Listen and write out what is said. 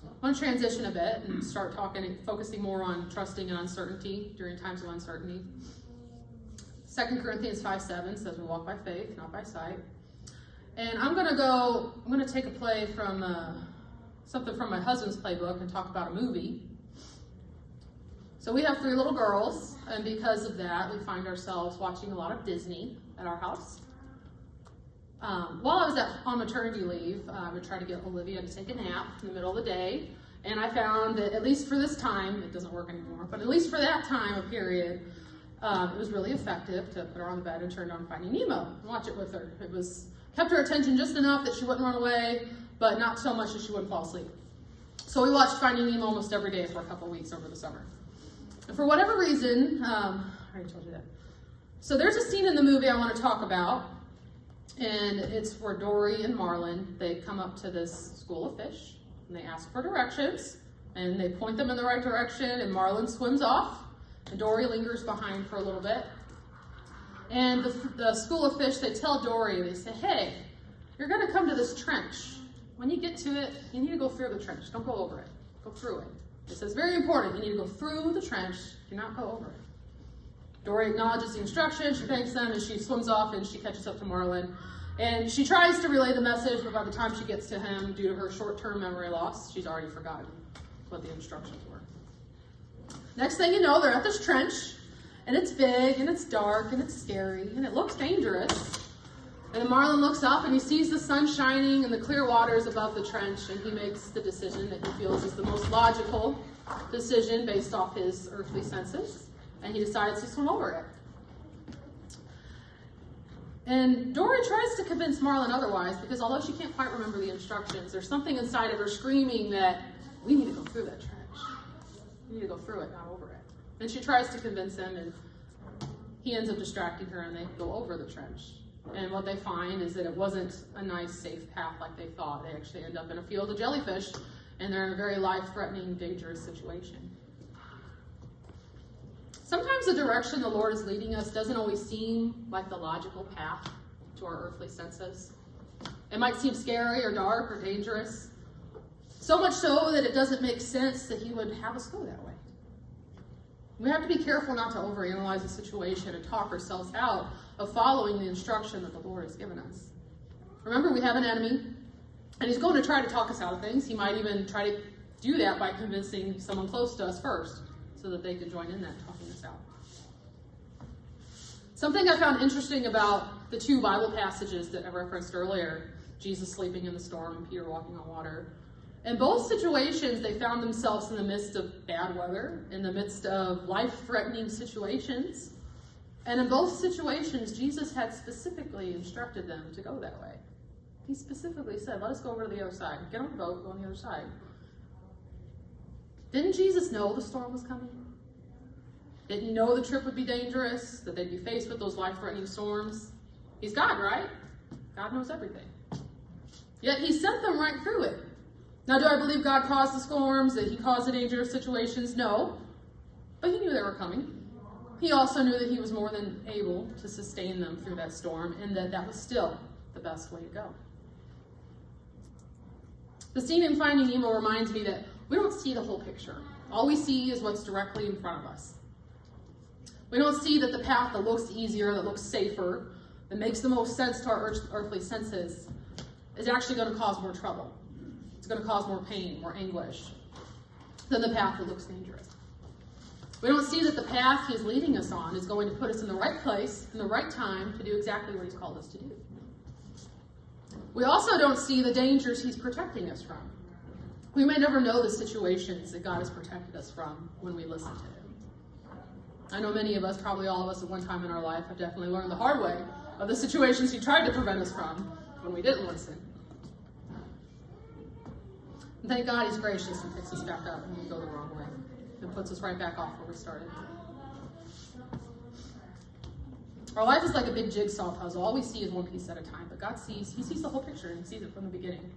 I want to transition a bit and start focusing more on trusting and uncertainty during times of uncertainty. 2 Corinthians 5:7 says we walk by faith, not by sight. And I'm going to take a play from something from my husband's playbook and talk about a movie. So we have 3 little girls, and because of that, we find ourselves watching a lot of Disney at our house. While I was on maternity leave, I would try to get Olivia to take a nap in the middle of the day, and I found that, at least for this time, it doesn't work anymore, but at least for that time of period, it was really effective to put her on the bed and turn on Finding Nemo and watch it with her. It kept her attention just enough that she wouldn't run away, but not so much that she wouldn't fall asleep. So we watched Finding Nemo almost every day for a couple weeks over the summer. And for whatever reason, I already told you that. So there's a scene in the movie I want to talk about, and it's where Dory and Marlin, they come up to this school of fish, and they ask for directions, and they point them in the right direction, and Marlin swims off, and Dory lingers behind for a little bit. And the school of fish, they tell Dory, they say, hey, you're going to come to this trench. When you get to it, you need to go through the trench. Don't go over it. Go through it. It says, very important, you need to go through the trench. Do not go over it. Dory acknowledges the instructions, she thanks them, and she swims off and she catches up to Marlin. And she tries to relay the message, but by the time she gets to him, due to her short-term memory loss, she's already forgotten what the instructions were. Next thing you know, they're at this trench, and it's big, and it's dark, and it's scary, and it looks dangerous. And Marlin looks up, and he sees the sun shining and the clear waters above the trench, and he makes the decision that he feels is the most logical decision based off his earthly senses, and he decides to swim over it. And Dory tries to convince Marlin otherwise, because although she can't quite remember the instructions, there's something inside of her screaming that we need to go through that trench. We need to go through it, not over it. And she tries to convince him, and he ends up distracting her, and they go over the trench. And what they find is that it wasn't a nice, safe path like they thought. They actually end up in a field of jellyfish, and they're in a very life-threatening, dangerous situation. Sometimes the direction the Lord is leading us doesn't always seem like the logical path to our earthly senses. It might seem scary or dark or dangerous, so much so that it doesn't make sense that he would have us go that way. We have to be careful not to overanalyze the situation and talk ourselves out of following the instruction that the Lord has given us. Remember, we have an enemy, and he's going to try to talk us out of things. He might even try to do that by convincing someone close to us first, so that they could join in that talking us out. Something I found interesting about the 2 Bible passages that I referenced earlier, Jesus sleeping in the storm and Peter walking on water. In both situations, they found themselves in the midst of bad weather, in the midst of life-threatening situations. And in both situations, Jesus had specifically instructed them to go that way. He specifically said, let us go over to the other side. Get on the boat, go on the other side. Didn't Jesus know the storm was coming? Didn't he know the trip would be dangerous, that they'd be faced with those life-threatening storms? He's God, right? God knows everything. Yet he sent them right through it. Now, do I believe God caused the storms, that he caused the dangerous situations? No. But he knew they were coming. He also knew that he was more than able to sustain them through that storm, and that was still the best way to go. The scene in Finding Nemo reminds me that we don't see the whole picture. All we see is what's directly in front of us. We don't see that the path that looks easier, that looks safer, that makes the most sense to our earthly senses is actually going to cause more trouble. It's going to cause more pain, more anguish than the path that looks dangerous. We don't see that the path he's leading us on is going to put us in the right place, in the right time, to do exactly what he's called us to do. We also don't see the dangers he's protecting us from. We may never know the situations that God has protected us from when we listen to him. I know many of us, probably all of us at one time in our life, have definitely learned the hard way of the situations he tried to prevent us from when we didn't listen. And thank God he's gracious and picks us back up when we go the wrong way and puts us right back off where we started. Our life is like a big jigsaw puzzle. All we see is one piece at a time, but God sees, he sees the whole picture, and he sees it from the beginning.